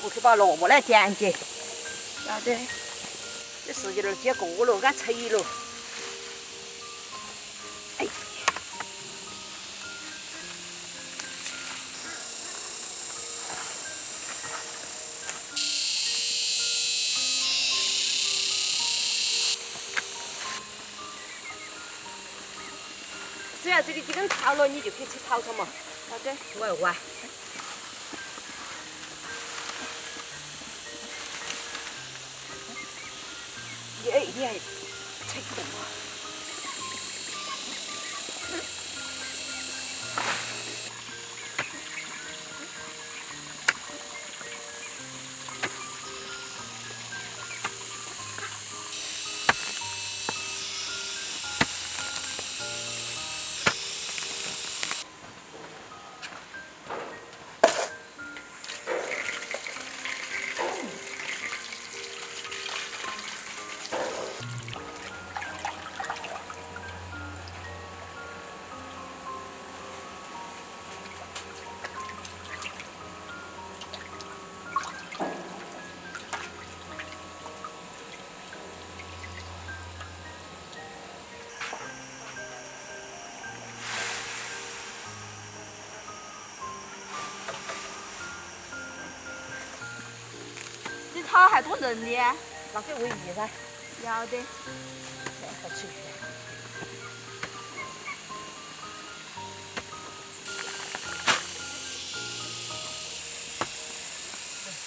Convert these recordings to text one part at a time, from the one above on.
我去把萝卜来捡捡。晓得，这时间儿接过了，俺吹了。哎。只要这里几根草了，你就可以吃草草嘛。好的，我要玩。你还吹动嘛？这草还多嫩的，那给喂鱼噻。要得。好吃。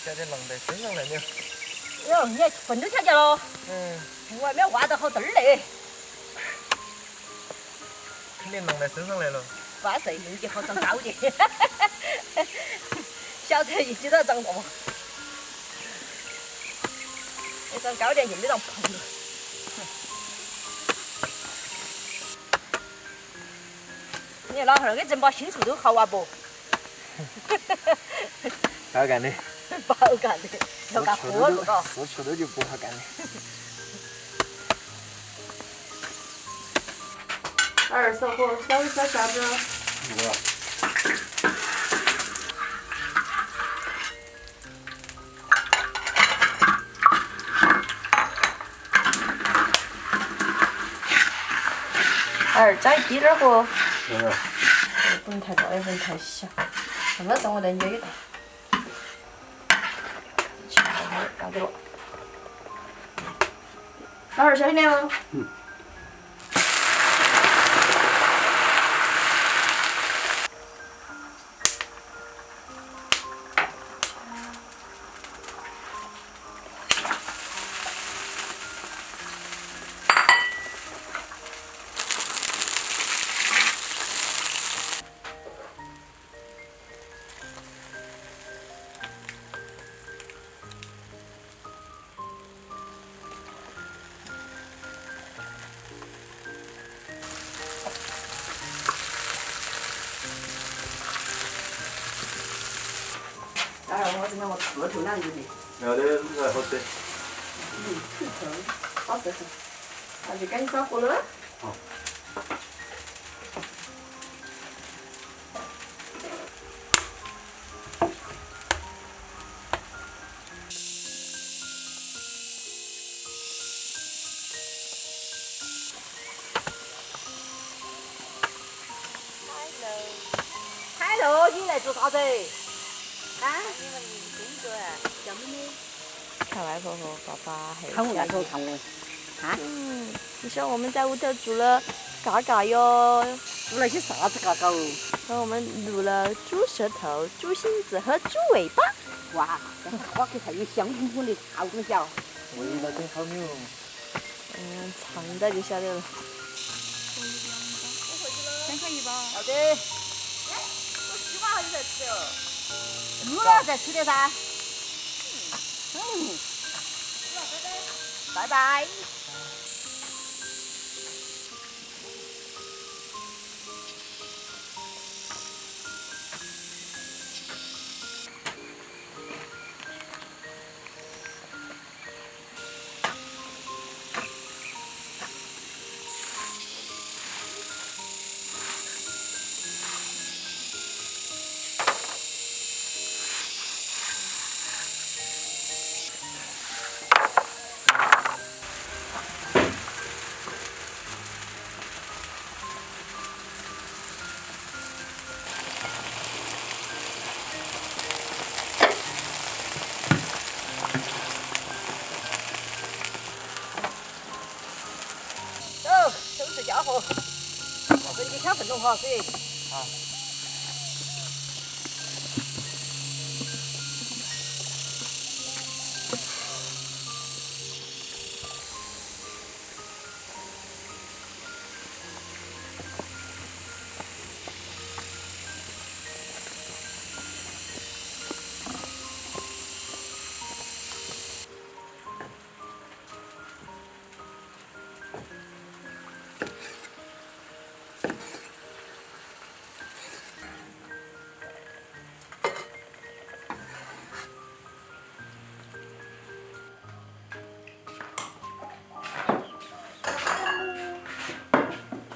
加点浪在身上来了。哟，你还分都瞧见了？外面挖得好墩儿嘞。肯定浪在身上来了。哇塞，运气好长高的。小车运气都要长大嘛。那长高点就没让碰了。你老汉儿给整把新锄头好啊不？好干的。不好干的，要干活路嘎。是锄头就不好干的。二烧火，烧一烧啥子？儿加一滴点儿火。不能太大，也不能太小。这么重我再捏一大。搞定了。老二小心点哦。我这边我秃头两日的。要得，还好吃。秃头，好吃。那就赶紧烧火了。好。Hello，你来做啥子？啊？你们工作啊？叫妹妹。看外婆和爸爸还有。看我外婆看我。啊？你说我们在屋头住了嘎嘎哟。做了些啥子嘎嘎哦？和我们卤了猪舌头、猪心子和猪尾巴。哇，这花壳还有香喷喷的好东西哦。味道真好牛。尝到就晓得了。2块1包。好的。哎，我西瓜还有在吃哦。卤了再吃的噻。拜拜。分钟喝水。好。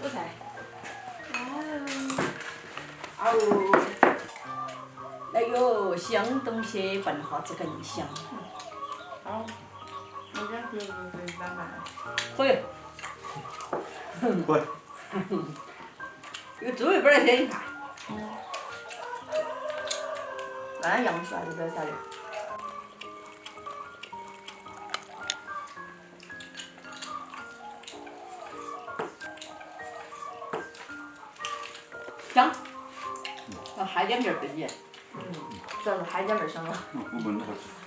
蔬菜。哎呦，香东西拌哈子更香。好，我先去慢慢。会。会。这个猪肉本来先一看。那杨树还是不要撒的。香。海椒面儿对你。主要是海椒面儿香了。我闻着好吃。